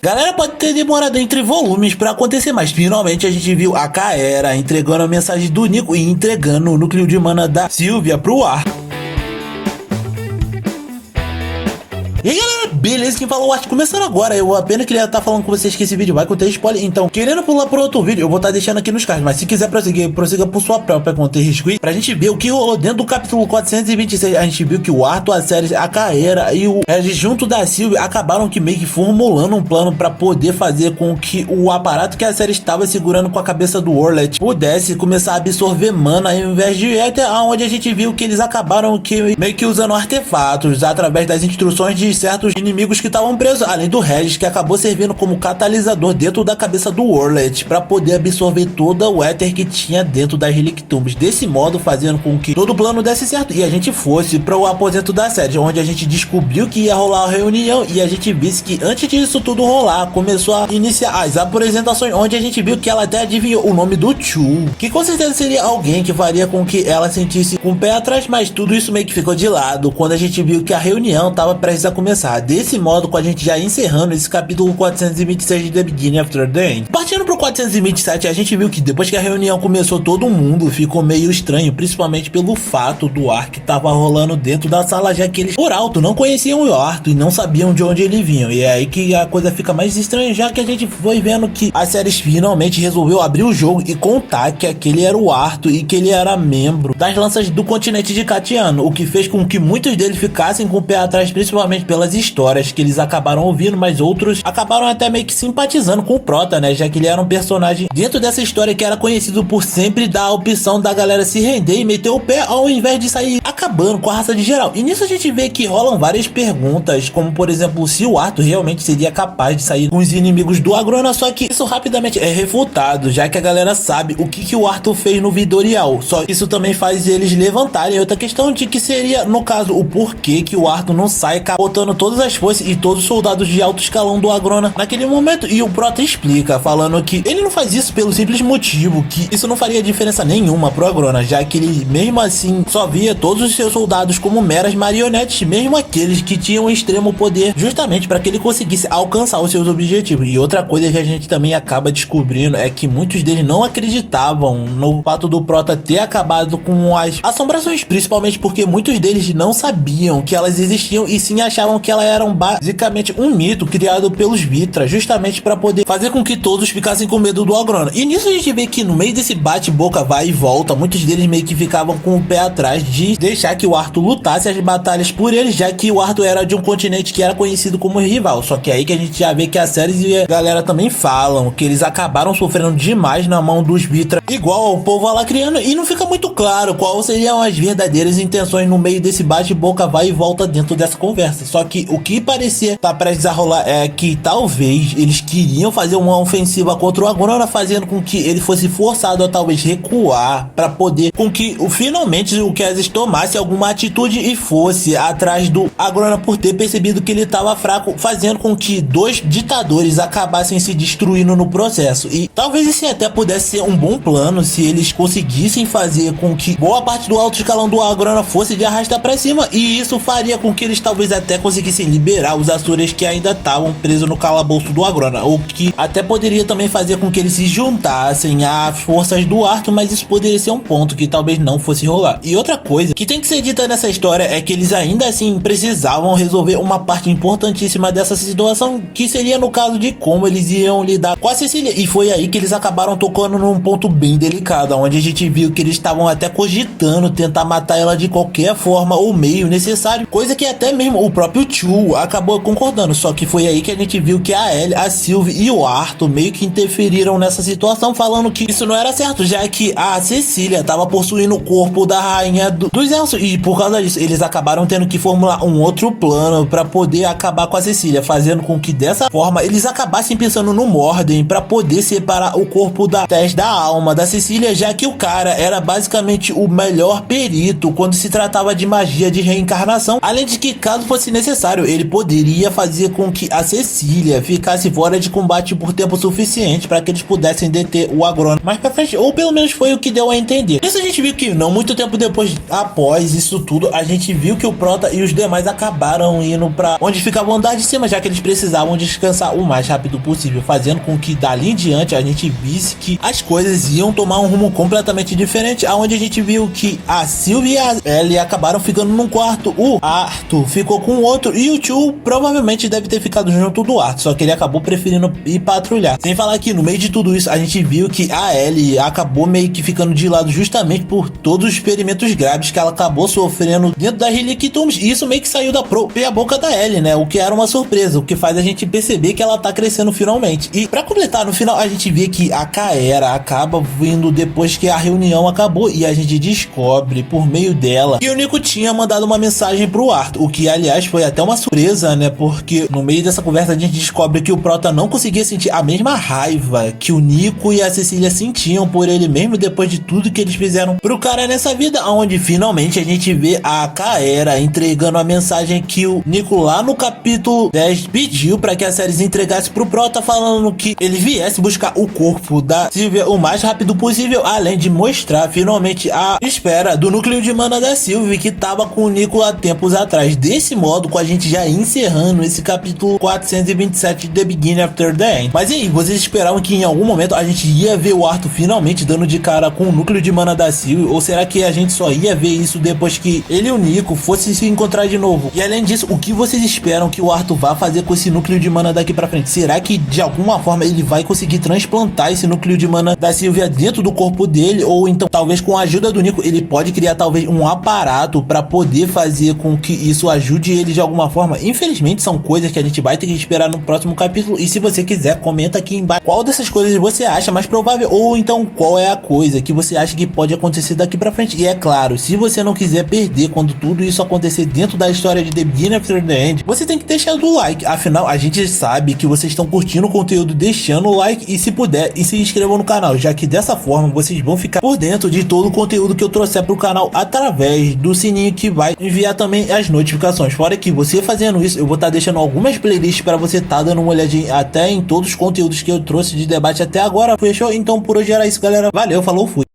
Galera, pode ter demorado entre volumes pra acontecer, mas finalmente a gente viu a Kaera entregando a mensagem do Nico e entregando o núcleo de mana da Sylvia pro ar. E aí galera, beleza? Quem falou o Art começando agora. Eu apenas queria estar falando com vocês que esse vídeo vai conter spoiler. Então, querendo pular para outro vídeo, eu vou estar deixando aqui nos cards. Mas se quiser prosseguir, prossiga por sua própria conta e risco. Pra gente ver o que rolou dentro do capítulo 426. A gente viu que o Arthur, a Ceres, a Kaera e o Regis junto da Sylvia acabaram que meio que formulando um plano para poder fazer com que o aparato que a Ceres estava segurando com a cabeça do Orlet pudesse começar a absorver mana ao invés de éter, aonde a gente viu que eles acabaram que meio que usando artefatos através das instruções de certos inimigos que estavam presos, além do Regis, que acabou servindo como catalisador dentro da cabeça do Orlet para poder absorver todo o éter que tinha dentro das Relictumbs, desse modo fazendo com que todo o plano desse certo e a gente fosse para o aposento da Ceres, onde a gente descobriu que ia rolar a reunião e a gente visse que antes disso tudo rolar, começou a iniciar as apresentações, onde a gente viu que ela até adivinhou o nome do Chu, que com certeza seria alguém que faria com que ela sentisse com o pé atrás, mas tudo isso meio que ficou de lado quando a gente viu que a reunião estava prestes a começar. Desse modo, com a gente já encerrando esse capítulo 426 de The Beginning After the End. Partindo pro 427, a gente viu que depois que a reunião começou, todo mundo ficou meio estranho, principalmente pelo fato do ar que tava rolando dentro da sala, já que eles, por alto, não conheciam o Arthur e não sabiam de onde ele vinha. E é aí que a coisa fica mais estranha, já que a gente foi vendo que a Ceres finalmente resolveu abrir o jogo e contar que aquele era o Arthur e que ele era membro das lanças do continente de Catiano, o que fez com que muitos deles ficassem com o pé atrás, principalmente pelas histórias que eles acabaram ouvindo, mas outros acabaram até meio que simpatizando com o Prota, né, já que ele era um personagem dentro dessa história que era conhecido por sempre dar a opção da galera se render e meter o pé ao invés de sair acabando com a raça de geral. E nisso a gente vê que rolam várias perguntas, como por exemplo, se o Arthur realmente seria capaz de sair com os inimigos do Agrona, só que isso rapidamente é refutado, já que a galera sabe o que o Arthur fez no Vidorial, só que isso também faz eles levantarem outra questão de que seria, no caso, o porquê que o Arthur não sai capotando todas as forças e todos os soldados de alto escalão do Agrona naquele momento. E o Prota explica, falando que ele não faz isso pelo simples motivo que isso não faria diferença nenhuma pro Agrona, já que ele mesmo assim só via todos os seus soldados como meras marionetes, mesmo aqueles que tinham extremo poder, justamente para que ele conseguisse alcançar os seus objetivos. E outra coisa que a gente também acaba descobrindo é que muitos deles não acreditavam no fato do Prota ter acabado com as assombrações, principalmente porque muitos deles não sabiam que elas existiam e sim achavam que elas eram basicamente um mito criado pelos Vitra, justamente para poder fazer com que todos ficassem com medo do Agrona. E nisso a gente vê que no meio desse bate-boca vai e volta, muitos deles meio que ficavam com o pé atrás de deixar que o Arthur lutasse as batalhas por eles, já que o Arthur era de um continente que era conhecido como rival. Só que é aí que a gente já vê que a Ceres e a galera também falam que eles acabaram sofrendo demais na mão dos Vitra, igual ao povo alacriano, e não fica muito claro qual seriam as verdadeiras intenções no meio desse bate-boca vai e volta dentro dessa conversa. Só que o que parecia tá prestes a rolar é que talvez eles queriam fazer uma ofensiva contra o Agrona, fazendo com que ele fosse forçado a talvez recuar para poder com que finalmente o Khazes tomasse alguma atitude e fosse atrás do Agrona por ter percebido que ele estava fraco, fazendo com que dois ditadores acabassem se destruindo no processo. E talvez esse até pudesse ser um bom plano se eles conseguissem fazer com que boa parte do alto escalão do Agrona fosse de arrasta para cima, e isso faria com que eles talvez até conseguissem liberar os Asuras que ainda estavam presos no calabouço do Agrona, o que até poderia também fazer com que eles se juntassem às forças do Arthur, mas isso poderia ser um ponto que talvez não fosse rolar. E outra coisa que tem que ser dita nessa história é que eles ainda assim precisavam resolver uma parte importantíssima dessa situação, que seria no caso de como eles iam lidar com a Cecília, e foi aí que eles acabaram tocando num ponto bem delicado, onde a gente viu que eles estavam até cogitando tentar matar ela de qualquer forma ou meio necessário, coisa que até mesmo o próprio Chu acabou concordando. Só que foi aí que a gente viu que a Ellie, a Sylvie e o Arthur meio que interferiram nessa situação, falando que isso não era certo, já que a Cecília estava possuindo o corpo da rainha dos elfos, e por causa disso eles acabaram tendo que formular um outro plano para poder acabar com a Cecília, fazendo com que dessa forma eles acabassem pensando no Morden para poder separar o corpo da Tess da alma da Cecília, já que o cara era basicamente o melhor perito quando se tratava de magia de reencarnação, além de que caso fosse necessário ele poderia fazer com que a Cecília ficasse fora de combate por tempo suficiente suficiente para que eles pudessem deter o agrônomo mais pra frente, ou pelo menos foi o que deu a entender. Isso a gente viu que não muito tempo depois, após isso tudo, a gente viu que o Prota e os demais acabaram indo pra onde ficava o andar de cima, já que eles precisavam descansar o mais rápido possível, fazendo com que dali em diante a gente visse que as coisas iam tomar um rumo completamente diferente, aonde a gente viu que a Sylvie e a Ellie acabaram ficando num quarto, o Arthur ficou com o outro e o tio provavelmente deve ter ficado junto do Arthur, só que ele acabou preferindo ir patrulhar. Sem falar que no meio de tudo isso a gente viu que a Ellie acabou meio que ficando de lado justamente por todos os experimentos graves que ela acabou sofrendo dentro da Relic Tombs, e isso meio que saiu da própria boca da Ellie, né? O que era uma surpresa, o que faz a gente perceber que ela tá crescendo finalmente. E pra completar, no final a gente vê que a Kaera acaba vindo depois que a reunião acabou e a gente descobre por meio dela que o Nico tinha mandado uma mensagem pro Arthur, o que aliás foi até uma surpresa, né? Porque no meio dessa conversa a gente descobre que o Prota não conseguia sentir a mesma raiva que o Nico e a Cecília sentiam por ele mesmo depois de tudo que eles fizeram pro cara nessa vida, onde finalmente a gente vê a Kaera entregando a mensagem que o Nico lá no capítulo 10 pediu para que a série entregasse pro Prota, falando que ele viesse buscar o corpo da Sylvia o mais rápido possível, além de mostrar finalmente a espera do núcleo de mana da Sylvie que tava com o Nico há tempos atrás. Desse modo, com a gente já encerrando esse capítulo 427 de The Beginning After the End. Mas e aí, vocês esperavam que em algum momento a gente ia ver o Arthur finalmente dando de cara com o núcleo de mana da Sylvie, ou será que a gente só ia ver isso depois que ele e o Nico fossem se encontrar de novo? E além disso, o que vocês esperam que o Arthur vá fazer com esse núcleo de mana daqui pra frente? Será que de alguma forma ele vai conseguir transplantar esse núcleo de mana da Sylvia dentro do corpo dele? Ou então, talvez com a ajuda do Nico, ele pode criar talvez um aparato pra poder fazer com que isso ajude ele de alguma forma? Infelizmente são coisas que a gente vai ter que esperar no próximo capítulo, e se você quiser, comenta aqui embaixo qual dessas coisas você acha mais provável, ou então qual é a coisa que você acha que pode acontecer daqui pra frente. E é claro, se você não quiser perder quando tudo isso acontecer dentro da história de The Beginning After the End, você tem que deixar o like. Afinal, a gente sabe que vocês estão curtindo o conteúdo deixando o like, e se puder, e se inscrevam no canal, já que dessa forma vocês vão ficar por dentro de todo o conteúdo que eu trouxer pro canal através do sininho que vai enviar também as notificações. Fora que você fazendo isso, eu vou estar deixando algumas playlists para você estar dando uma olhadinha até em todos os conteúdos que eu trouxe de debate até agora. Fechou? Então por hoje era isso, galera. Valeu, falou, fui.